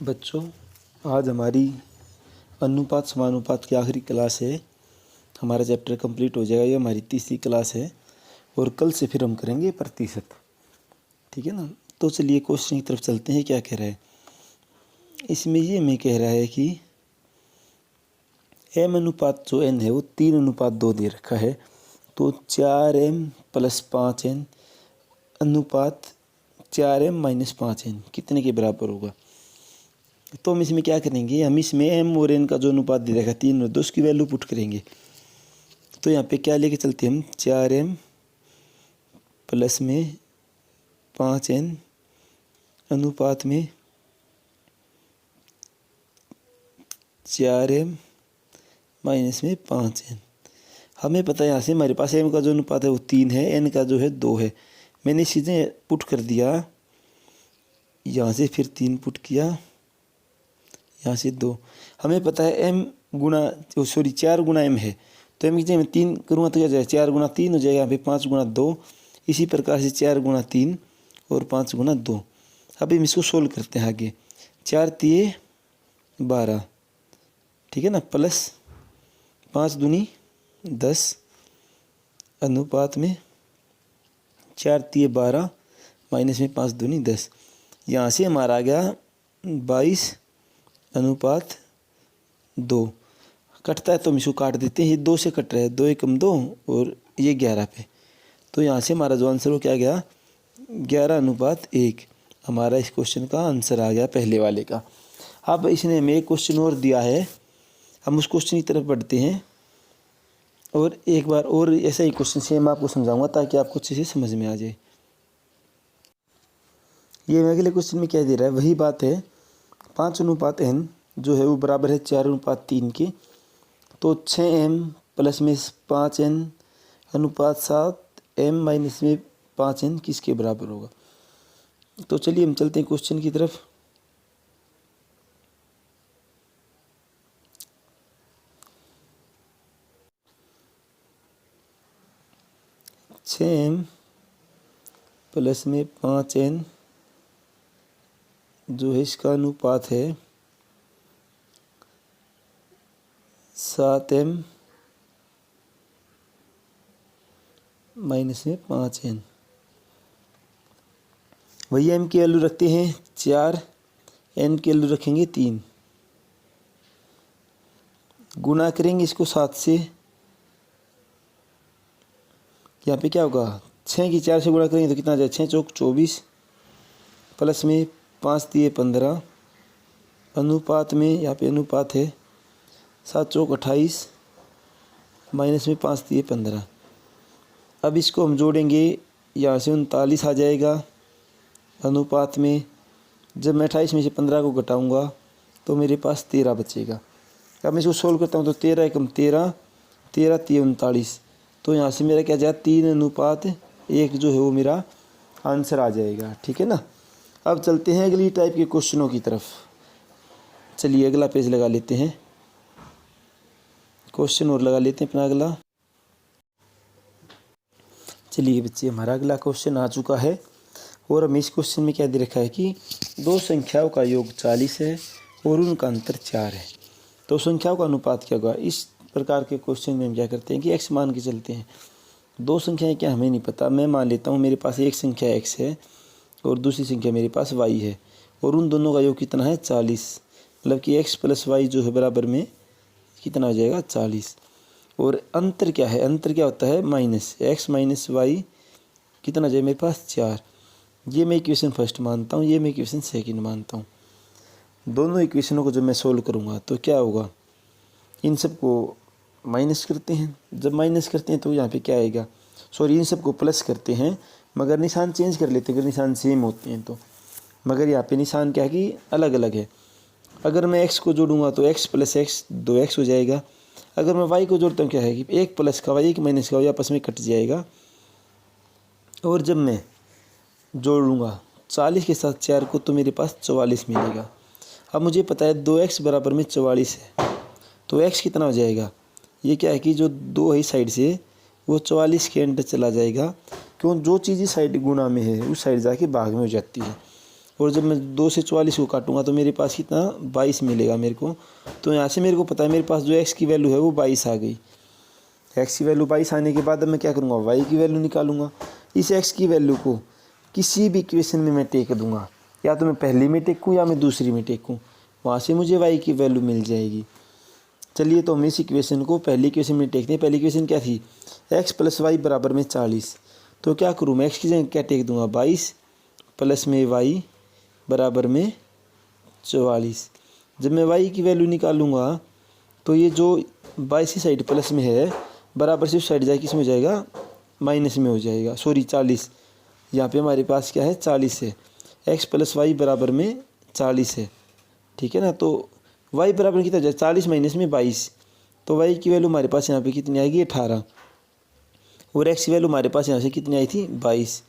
बच्चों, आज हमारी अनुपात समानुपात की आखिरी क्लास है। हमारा चैप्टर कंप्लीट हो जाएगा। ये हमारी तीसरी क्लास है और कल से फिर हम करेंगे प्रतिशत। ठीक है ना। तो चलिए क्वेश्चन की तरफ चलते हैं। क्या कह रहा है इसमें? ये मैं कह रहा है कि m अनुपात जो n है वो 3:2 दे रखा है। तो 4m + 5n अनुपात 4m - 5n कितने के बराबर होगा? तो हम इसमें क्या करेंगे, हम इसमें m और n का जो अनुपात दे रखा है 3:2 उसकी वैल्यू पुट करेंगे। तो यहाँ पे क्या लेके चलते हैं हम, 4m प्लस में 5n अनुपात में 4m माइनस में 5n। हमें पता है यहाँ से हमारे पास m का जो अनुपात है वो 3 है, n का जो है 2 है। मैंने चीज़ें पुट कर दिया, यहाँ से फिर 3 पुट किया, यहाँ से 2। हमें पता है m गुना 4 गुना m है। तो m की जगह मैं 3 करूँगा तो क्या जाएगा, 4 गुना 3 हो जाएगा। यहाँ पे 5 गुना 2, इसी प्रकार से 4 गुना 3 और 5 गुना 2। अब हम इसको सोल्व करते हैं आगे। 4 तिये 12, ठीक है ना, प्लस 5 दूनी 10 अनुपात में 4 तिये 12 माइनस में 5 दूनी 10। यहाँ से हमारा आ गया 22 अनुपात 2। कटता है तो हम इसको काट देते हैं। ये 2 से कट रहा है, 2 एकम 2 और ये 11 पे। तो यहाँ से हमारा जो आंसर वो क्या गया, 11:1। हमारा इस क्वेश्चन का आंसर आ गया पहले वाले का। अब इसने हमें एक क्वेश्चन और दिया है, हम उस क्वेश्चन की तरफ बढ़ते हैं और एक बार और ऐसा ही क्वेश्चन से मैं आपको समझाऊंगा ताकि आपको अच्छे से समझ में आ जाए। ये अगले क्वेश्चन में क्या दे रहा है, वही बात है। 5:n जो है वो बराबर है 4:3 के। तो 6m प्लस में 5n अनुपात 7m माइनस में 5n किसके बराबर होगा? तो चलिए हम चलते हैं क्वेश्चन की तरफ। m प्लस में 5n जो है इसका अनुपात है 7m माइनस में 5n। वही m की वैल्यू रखते हैं 4, n की वैल्यू रखेंगे 3। गुना करेंगे इसको 7 से, यहाँ पे क्या होगा, 6 की 4 से गुणा करेंगे तो कितना आ जाए, 6 चौक 24 प्लस में 5 तिये 15 अनुपात में, यहाँ पे अनुपात है 7 चौक 28 माइनस में 5 तिये 15। अब इसको हम जोड़ेंगे, यहाँ से 39 आ जाएगा अनुपात में। जब मैं 28 में से 15 को घटाऊंगा तो मेरे पास 13 बचेगा। अब मैं इसको सोल्व करता हूँ तो 13 एकम 13, 13 तिये 39। तो यहाँ से मेरा क्या जाएगा, 3:1 जो है वो मेरा आंसर आ जाएगा। ठीक है ना। अब चलते हैं अगली टाइप के क्वेश्चनों की तरफ। चलिए अगला पेज लगा लेते हैं, क्वेश्चन और लगा लेते हैं अपना अगला। चलिए बच्चे, हमारा अगला क्वेश्चन आ चुका है और हमें इस क्वेश्चन में क्या दे रखा है कि दो संख्याओं का योग 40 है और उनका अंतर 4 है। तो संख्याओं का अनुपात क्या होगा? इस प्रकार के क्वेश्चन में हम क्या करते हैं कि x मान के चलते हैं। दो संख्याएं क्या हमें नहीं पता, मैं मान लेता हूँ मेरे पास एक संख्या x है और दूसरी संख्या मेरे पास y है और उन दोनों का योग कितना है, 40। मतलब कि x + y जो है बराबर में कितना हो जाएगा, 40। और अंतर क्या है, अंतर क्या होता है, माइनस x माइनस y कितना जाए मेरे पास, 4। ये मैं इक्वेशन फर्स्ट मानता हूँ, ये मैं इक्वेशन सेकंड मानता हूँ। दोनों इक्वेशनों को जब मैं सोल्व करूँगा तो क्या होगा, इन सब को माइनस करते हैं। जब माइनस करते हैं तो यहाँ पे क्या आएगा, सॉरी इन सब को प्लस करते हैं मगर निशान चेंज कर लेते हैं अगर निशान सेम होते हैं तो। मगर यहाँ पे निशान क्या है कि अलग अलग है। अगर मैं x को जोड़ूंगा तो x + x 2x हो जाएगा। अगर मैं y को जोड़ता हूँ क्या है कि 1 प्लस का y 1 माइनस का y आपस में कट जाएगा। और जब मैं जोड़ूंगा 40 के साथ 4 को तो मेरे पास 44 मिलेगा। अब मुझे पता है 2x बराबर में 44 है, तो x कितना हो जाएगा, ये क्या है कि जो 2 है साइड से वो 44 के अंदर चला जाएगा। क्यों, जो चीज़ इस साइड गुना में है उस साइड जाके भाग में हो जाती है। और जब मैं 2 से 44 को काटूंगा तो मेरे पास कितना 22 मिलेगा मेरे को। तो यहाँ से मेरे को पता है मेरे पास जो एक्स की वैल्यू है वो 22 आ गई। एक्स की वैल्यू 22 आने के बाद अब मैं क्या करूँगा, वाई की वैल्यू निकालूंगा। इस एक्स की वैल्यू को किसी भी इक्वेशन में मैं टेक दूंगा, या तो मैं पहली में टेकूँ या मैं दूसरी में टेकूँ, वहाँ से मुझे वाई की वैल्यू मिल जाएगी। चलिए तो हम इस इक्वेशन को पहली इक्वेशन में टेकते हैं। पहली इक्वेशन क्या थी, एक्स प्लस वाई बराबर में 40। तो क्या करूँ, मैं एक्स की जगह क्या टेक दूंगा, 22 प्लस में वाई बराबर में 44। जब मैं वाई की वैल्यू निकालूंगा तो ये जो 22 की साइड प्लस में है बराबर से उस साइड जाए किस में हो जाएगा, माइनस में हो जाएगा, सॉरी 40। यहाँ पे हमारे पास क्या है, 40 है। एक्स प्लस वाई बराबर में 40 है, ठीक है ना। तो वाई बराबर कितना जाए, 40 माइनस में 22। तो वाई की वैल्यू हमारे पास यहाँ पे कितनी आएगी, 18। और एक्स की वैल्यू हमारे पास यहाँ से कितनी आई थी, 22।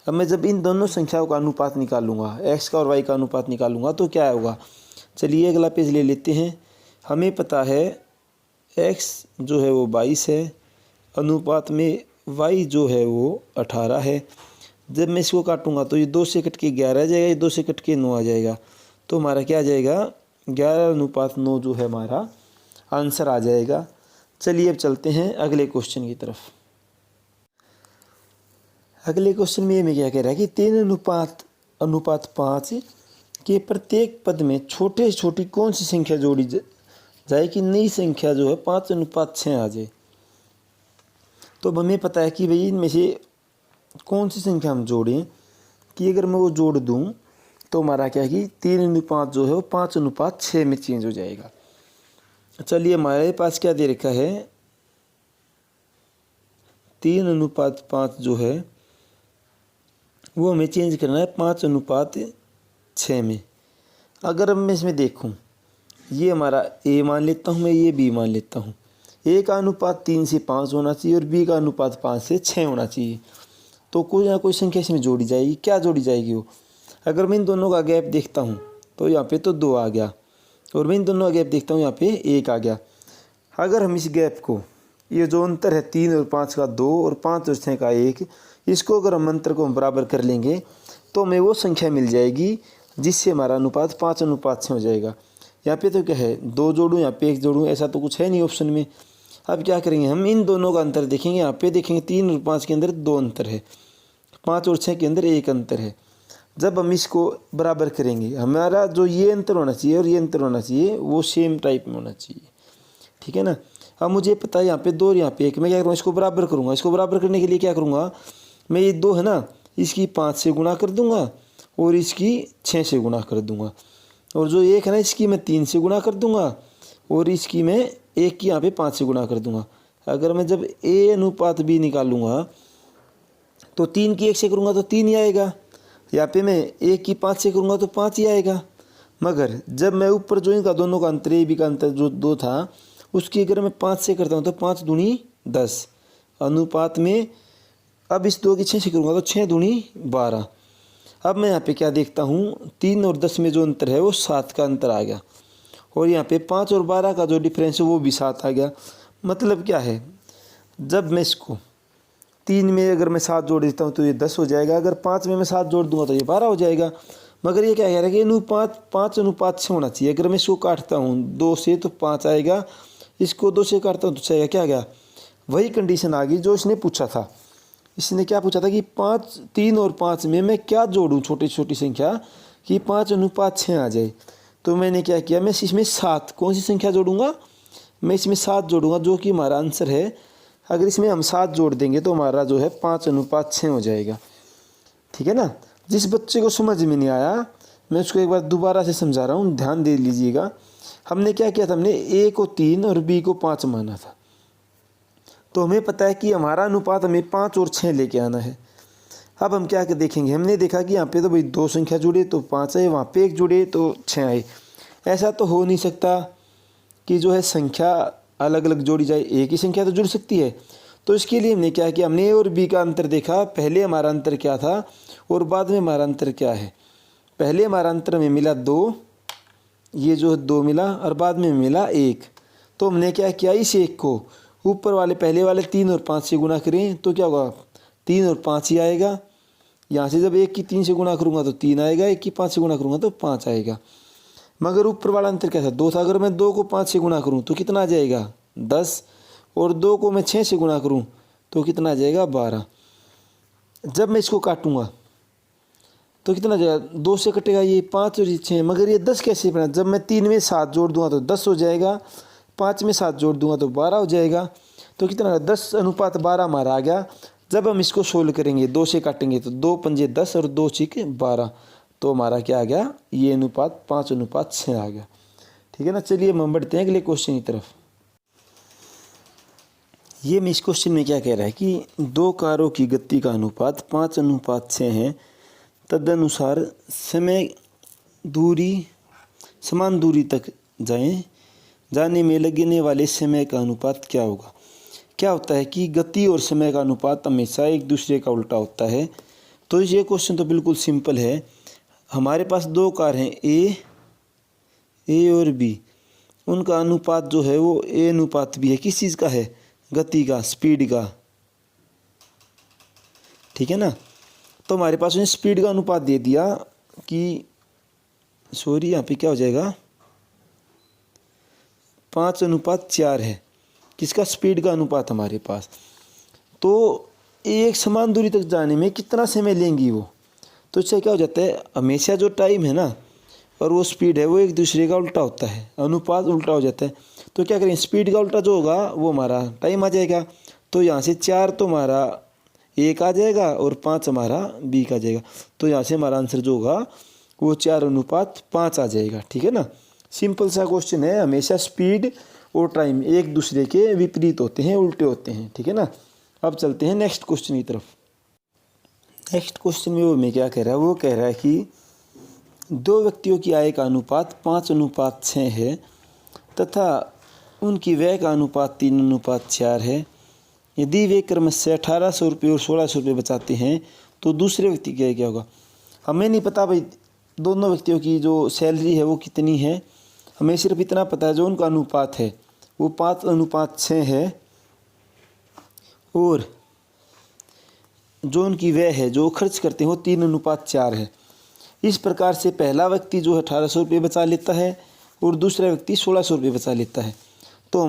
अब मैं जब इन दोनों संख्याओं का अनुपात निकालूंगा, एक्स का और वाई का अनुपात निकालूंगा तो क्या होगा। चलिए अगला पेज ले लेते हैं। हमें पता है एक्स जो है वो 22 है, अनुपात में वाई जो है वो 18 है। जब मैं इसको काटूंगा तो ये 2 से कट के 11 आ जाएगा, ये 2 से कट के 9 आ जाएगा। तो हमारा क्या आ जाएगा, 11:9 जो है हमारा आंसर आ जाएगा। चलिए अब चलते हैं अगले क्वेश्चन की तरफ। अगले क्वेश्चन में ये मैं क्या कह रहा है कि 3:5 के प्रत्येक पद में छोटे से छोटी कौन सी संख्या जोड़ी जाए कि नई संख्या जो है 5:6 आ जाए। तो अब हमें पता है कि भाई इनमें से कौन सी संख्या हम जोड़ें कि अगर मैं वो जोड़ दूं तो हमारा क्या है कि 3:5 जो है वो 5:6 में चेंज हो जाएगा। चलिए हमारे पास क्या दे रखा है, 3:5 जो है वो हमें चेंज करना है 5:6 में। अगर अब मैं इसमें देखूं, ये हमारा ए मान लेता हूं मैं, ये बी मान लेता हूं। ए का अनुपात 3 से 5 होना चाहिए और बी का अनुपात 5 से 6 होना चाहिए। तो कोई ना कोई संख्या इसमें जोड़ी जाएगी। क्या जोड़ी जाएगी वो, अगर मैं इन दोनों का गैप देखता हूँ तो यहाँ पे तो 2 आ गया, और मैं इन दोनों का गैप देखता हूँ यहाँ पे 1 आ गया। अगर हम इस गैप को, ये जो अंतर है 3 और 5 का 2 और 5 और 6 का 1, इसको अगर हम अंतर को बराबर कर लेंगे तो हमें वो संख्या मिल जाएगी जिससे हमारा अनुपात 5:6 हो जाएगा। यहाँ पे तो क्या है, 2 जोड़ूँ यहाँ पे 1 जोड़ूँ, ऐसा तो कुछ है नहीं ऑप्शन में। अब क्या करेंगे, हम इन दोनों का अंतर देखेंगे। यहाँ पे देखेंगे 3 और 5 के अंदर 2 अंतर है, 5 और 6 के अंदर 1 अंतर है। जब हम इसको बराबर करेंगे, हमारा जो ये अंतर होना चाहिए और ये अंतर होना चाहिए वो सेम टाइप में होना चाहिए, ठीक है ना। अब मुझे पता है यहाँ पे 2 और यहाँ पे 1, मैं क्या करूँगा, इसको बराबर करूँगा। इसको बराबर करने के लिए क्या करूँगा, मैं ये 2 है ना, इसकी 5 से गुणा कर दूँगा और इसकी 6 से गुणा कर दूँगा, और जो 1 है ना इसकी मैं 3 से गुणा कर दूँगा और इसकी मैं 1 की यहाँ पे 5 से गुणा कर दूँगा। अगर मैं जब ए अनुपात बी निकालूंगा तो 3 की 1 से करूँगा तो 3 ही आएगा, यहाँ पे मैं 1 की 5 से करूँगा तो 5 ही आएगा। मगर जब मैं ऊपर जो इनका दोनों का अंतर, ए बी का अंतर जो 2 था, उसकी अगर मैं 5 से करता हूँ तो 5 दूनी 10 अनुपात में। अब इस 2 की 6 से करूँगा तो 6 दूनी 12। अब मैं यहाँ पे क्या देखता हूँ, 3 और 10 में जो अंतर है वो 7 का अंतर आ गया, और यहाँ पे 5 और 12 का जो डिफरेंस है वो भी 7 आ गया। मतलब क्या है, जब मैं इसको 3 में अगर मैं 7 जोड़ देता हूँ तो ये 10 हो जाएगा, अगर 5 में मैं 7 जोड़ दूंगा तो ये 12 हो जाएगा। मगर ये क्या कह रहा है कि अनुपात 5:6 होना चाहिए। अगर मैं इसको काटता हूँ 2 से तो 5 आएगा, इसको 2 से काटता हूँ तो 6 आएगा। क्या आ गया, वही कंडीशन आ गई जो इसने पूछा था। इसने क्या पूछा था कि 3 और 5 में मैं क्या जोड़ूँ छोटी छोटी संख्या कि 5:6 आ जाए। तो मैंने क्या किया, मैं इसमें 7 कौन सी संख्या जोड़ूंगा, मैं इसमें 7 जोड़ूंगा जो कि हमारा आंसर है। अगर इसमें हम 7 जोड़ देंगे तो हमारा जो है 5:6 हो जाएगा, ठीक है ना। जिस बच्चे को समझ में नहीं आया मैं उसको एक बार दोबारा से समझा रहा हूँ, ध्यान दे लीजिएगा। हमने क्या किया था, हमने ए को 3 और बी को 5 माना था। तो हमें पता है कि हमारा अनुपात हमें 5 और 6 लेके आना है। अब हम क्या देखेंगे, हमने देखा कि यहाँ पे तो भाई 2 संख्या जुड़े तो 5 आए, वहाँ पे 1 जुड़े तो 6 आए। ऐसा तो हो नहीं सकता कि जो है संख्या अलग अलग जोड़ी जाए, एक ही संख्या तो जुड़ सकती है। तो इसके लिए हमने क्या किया, हमने ए और बी का अंतर देखा। पहले हमारा अंतर क्या था और बाद में हमारा अंतर क्या है। पहले हमारा अंतर में मिला 2, ये जो 2 मिला, और बाद में मिला 1। तो हमने क्या किया, इस 1 को ऊपर वाले पहले वाले 3 और 5 से गुणा करें तो क्या होगा, 3 और 5 ही आएगा। यहाँ से जब 1 की 3 से गुणा करूँगा तो 3 आएगा, 1 की 5 से गुणा करूँगा तो 5 आएगा। मगर ऊपर वाला अंतर क्या था, 2 था। अगर मैं 2 को 5 से गुणा करूँ तो कितना आ जाएगा 10, और 2 को मैं 6 से गुणा करूँ तो कितना आ जाएगा 12। जब मैं इसको काटूँगा तो कितना आ जाएगा, 2 से कटेगा ये 5 और ये 6, मगर ये 10 कैसे बना। जब मैं 3 में 7 जोड़ दूंगा तो 10 हो जाएगा, 5 में 7 जोड़ दूंगा तो 12 हो जाएगा। तो कितना 10:12 हमारा आ गया। जब हम इसको सोल्व करेंगे 2 से काटेंगे तो 2 पंजे 10 और 2 छीके 12, तो हमारा क्या आ गया, ये अनुपात 5:6 आ गया। ठीक है ना। चलिए हम बढ़ते हैं अगले क्वेश्चन की तरफ। ये में इस क्वेश्चन में क्या कह रहा है कि 2 कारों की गति का अनुपात 5:6 है, तदनुसार समान दूरी तक जाने में लगने वाले समय का अनुपात क्या होगा। क्या होता है कि गति और समय का अनुपात हमेशा एक दूसरे का उल्टा होता है। तो ये क्वेश्चन तो बिल्कुल सिंपल है। हमारे पास 2 कार हैं, ए और बी, उनका अनुपात जो है वो ए अनुपात बी है। किस चीज़ का है, गति का, स्पीड का। ठीक है ना। तो हमारे पास उन्हें स्पीड का अनुपात दे दिया कि यहाँ पे क्या हो जाएगा 5:4 है, किसका, स्पीड का अनुपात हमारे पास। तो एक समान दूरी तक जाने में कितना समय लेंगी वो, तो इससे क्या हो जाता है, हमेशा जो टाइम है ना और वो स्पीड है वो एक दूसरे का उल्टा होता है, अनुपात उल्टा हो जाता है। तो क्या करें, स्पीड का उल्टा जो होगा वो हमारा टाइम आ जाएगा। तो यहाँ से 4 तो हमारा ए का आ जाएगा और 5 हमारा बी का आ जाएगा। तो यहाँ से हमारा आंसर जो होगा वो 4:5 आ जाएगा। ठीक है ना। सिंपल सा क्वेश्चन है। हमेशा स्पीड और टाइम एक दूसरे के विपरीत होते हैं, उल्टे होते हैं। ठीक है ना। अब चलते हैं नेक्स्ट क्वेश्चन की तरफ। नेक्स्ट क्वेश्चन में वो मैं क्या कह रहा है, वो कह रहा है कि 2 व्यक्तियों की आय का अनुपात 5:6 है तथा उनकी व्यय का अनुपात 3:4 है। यदि वे क्रमशः 1800 रुपये और 1600 रुपये बचाते हैं तो दूसरे व्यक्ति की आय क्या होगा। हमें नहीं पता भाई दोनों व्यक्तियों की जो सैलरी है वो कितनी है, हमें सिर्फ इतना पता है जो उनका अनुपात है वो 5:6 है, और जो उनकी व्यय है जो खर्च करते हैं वो 3:4 है। इस प्रकार से पहला व्यक्ति जो है 1800 रुपये बचा लेता है और दूसरा व्यक्ति 1600 रुपये बचा लेता है। तो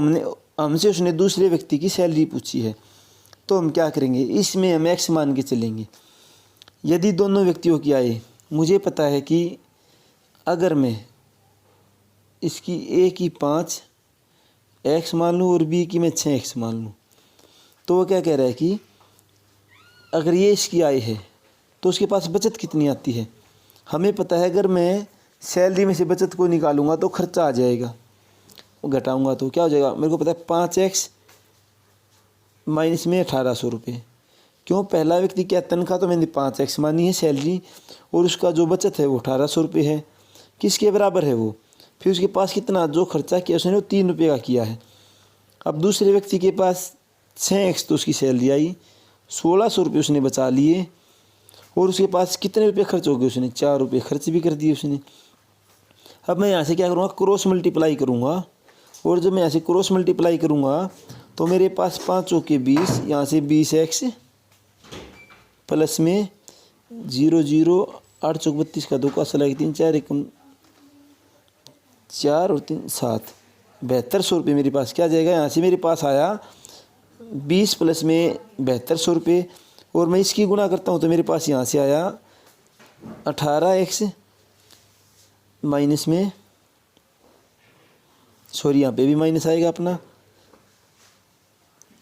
हमसे उसने दूसरे व्यक्ति की सैलरी पूछी है। तो हम क्या करेंगे, इसमें हम एक्स मान के चलेंगे। यदि दोनों व्यक्तियों की आय, मुझे पता है कि अगर मैं इसकी ए की 5 एक्स मान लूँ और बी की मैं 6 एक्स मान लूँ, तो वो क्या कह रहा है कि अगर ये इसकी आय है तो उसके पास बचत कितनी आती है। हमें पता है अगर मैं सैलरी में से बचत को निकालूंगा तो खर्चा आ जाएगा, घटाऊंगा तो क्या हो जाएगा, मेरे को पता है 5x माइनस में 1800 रुपये। क्यों, पहला व्यक्ति क्या, तनख्वाह तो मैंने 5x मानी है सैलरी, और उसका जो बचत है वो 1800 रुपये है। किसके बराबर है वो, फिर उसके पास कितना जो खर्चा किया उसने वो 3 रुपये का किया है। अब दूसरे व्यक्ति के पास 6x तो उसकी सैलरी आई, 1600 रुपये उसने बचा लिए, और उसके पास कितने रुपये खर्च हो गए, उसने 4 रुपये खर्च भी कर दिए उसने। अब मैं यहाँ से क्या करूँगा, क्रॉस मल्टीप्लाई करूँगा, और जब मैं यहाँ से क्रॉस मल्टीप्लाई करूँगा तो मेरे पास 5 चौके 20, यहाँ से 20x प्लस में 0 0 8 चौक 32 का 2 का असला 3 4 1 4 और 3 7 7200 रुपये मेरे पास क्या जाएगा। यहाँ से मेरे पास आया 20 प्लस में 7200 रुपये, और मैं इसकी गुणा करता हूँ तो मेरे पास यहाँ से आया 18x माइनस में, सॉरी यहाँ पे भी माइनस आएगा अपना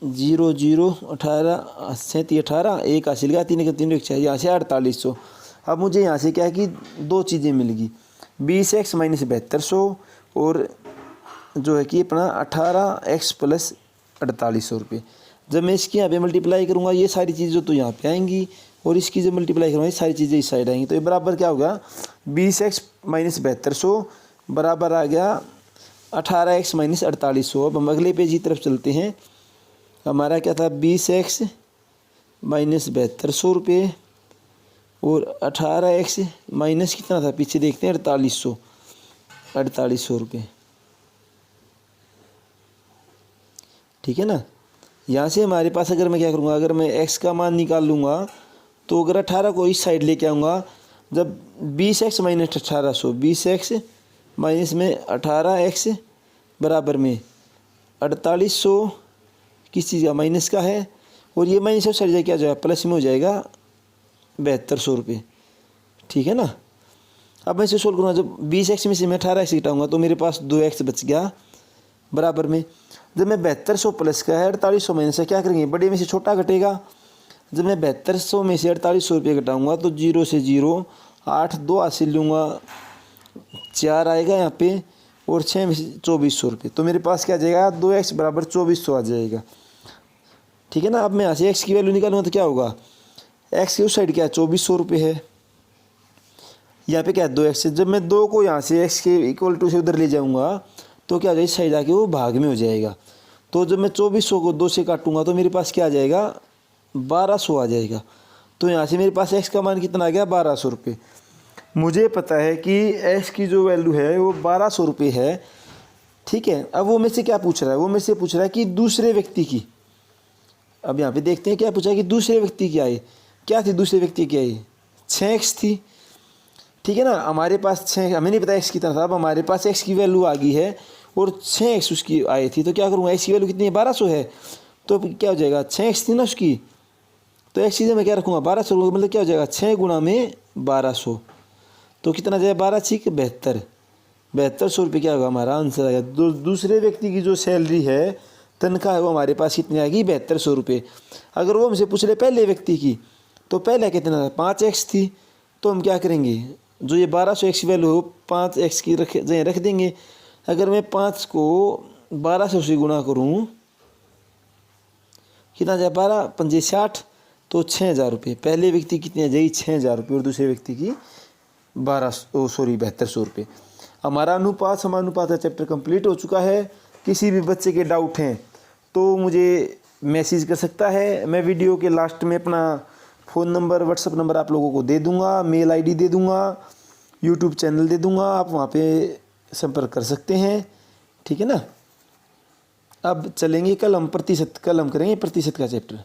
0 0 18 37 18 1 हासिल का 3 3 1 6, यहाँ से 4800। अब मुझे यहाँ से क्या है कि 2 चीज़ें मिल गई, 20x माइनस 7200 और जो है कि अपना 18x प्लस 4800 रुपये। जब मैं इसकी यहाँ पे मल्टीप्लाई करूँगा ये सारी चीज़ें तो यहाँ पे आएंगी, और इसकी जब मल्टीप्लाई करूँगा ये सारी चीज़ें इस साइड आएंगी। तो ये बराबर क्या होगा, 20x माइनस 7200 बराबर आ गया 18x माइनस 4800। अब हम अगले पेज की तरफ चलते हैं। हमारा क्या था, 20x माइनस 7200 रुपये और 18x माइनस कितना था, पीछे देखते हैं 4800 रुपये। ठीक है ना। यहाँ से हमारे पास अगर मैं क्या करूँगा, अगर मैं x का मान निकाल लूँगा तो अगर 18 को इस साइड लेके आऊँगा, जब 20x माइनस 1800, 20x माइनस में 18x बराबर में 4800 किस चीज़ का, माइनस का है, और ये माइनस से साइड क्या जाएगा, प्लस में हो जाएगा 7200 रुपये। ठीक है ना। अब मैं इसे सोल्व करूँगा, जब 20x में से मैं 18x घटाऊँगा तो मेरे पास 2x बच गया बराबर में। जब मैं 7200 प्लस का है 4800 माइनस से क्या करेंगे, बड़े में से छोटा घटेगा। जब मैं 7200 में से 4800 रुपये घटाऊँगा तो 0 से 0, 8 2 हासिल लूँगा, 4 आएगा यहाँ पे, और 6 में से 2400 रुपये। तो मेरे पास क्या आ जाएगा, 2x बराबर 2400 आ जाएगा। ठीक है ना। अब मैं यहाँ से x की वैल्यू निकालूँगा तो क्या होगा, x की उस साइड क्या है 2400 रुपये है, यहाँ पे क्या है 2x है। जब मैं 2 को यहाँ से x के इक्वल टू से उधर ले जाऊँगा तो क्या हो जाएगा, इस साइड आके वो भाग में हो जाएगा। तो जब मैं 2400 को 2 से काटूँगा तो मेरे पास क्या आ जाएगा, 1200 आ जाएगा। तो यहाँ से मेरे पास x का मान कितना आ गया, 1200 रुपये। मुझे पता है कि x की जो वैल्यू है वो 1200 रुपये है। ठीक है। अब वो मेरे से क्या पूछ रहा है, वो मेरे से पूछ रहा है कि दूसरे व्यक्ति की। अब यहाँ पे देखते हैं क्या पूछा कि दूसरे व्यक्ति की आई, क्या थी दूसरे व्यक्ति की आई, 6x थी। ठीक है ना। हमारे पास 6, हमें नहीं पता x कितना था, अब हमारे पास x की वैल्यू आ गई है और 6x उसकी आई थी। तो क्या करूँगा, x की वैल्यू कितनी है, 1200 है, तो क्या हो जाएगा, 6x थी ना उसकी, तो x की जगह मैं क्या रखूँगा, 1200, मतलब क्या हो जाएगा 6 गुणा में 1200, तो कितना जाएगा, 12 6 72, 7200 रुपये क्या होगा हमारा आंसर आएगा। दूसरे व्यक्ति की जो सैलरी है, तनख्वाह है, वो हमारे पास कितनी आएगी, 7200 रुपये। अगर वो हमसे पूछ रहे पहले व्यक्ति की, तो पहले कितना था, 5x थी, तो हम क्या करेंगे, जो ये 1200x की वैल्यू हो 5x की रख देंगे। अगर मैं 5 को 1200 से गुणा करूँ कितना जाए, 12 पंजे 60, तो 6000 रुपये। पहले व्यक्ति कितनी आ जाएगी, 6000 रुपये, और दूसरे व्यक्ति की 7200 रुपये। हमारा अनुपात समानुपात का चैप्टर कंप्लीट हो चुका है। किसी भी बच्चे के डाउट हैं तो मुझे मैसेज कर सकता है। मैं वीडियो के लास्ट में अपना फ़ोन नंबर, व्हाट्सअप नंबर आप लोगों को दे दूंगा, मेल आईडी दे दूंगा, यूट्यूब चैनल दे दूंगा, आप वहाँ पे संपर्क कर सकते हैं। ठीक है ना। अब चलेंगे कल हम करेंगे प्रतिशत का चैप्टर।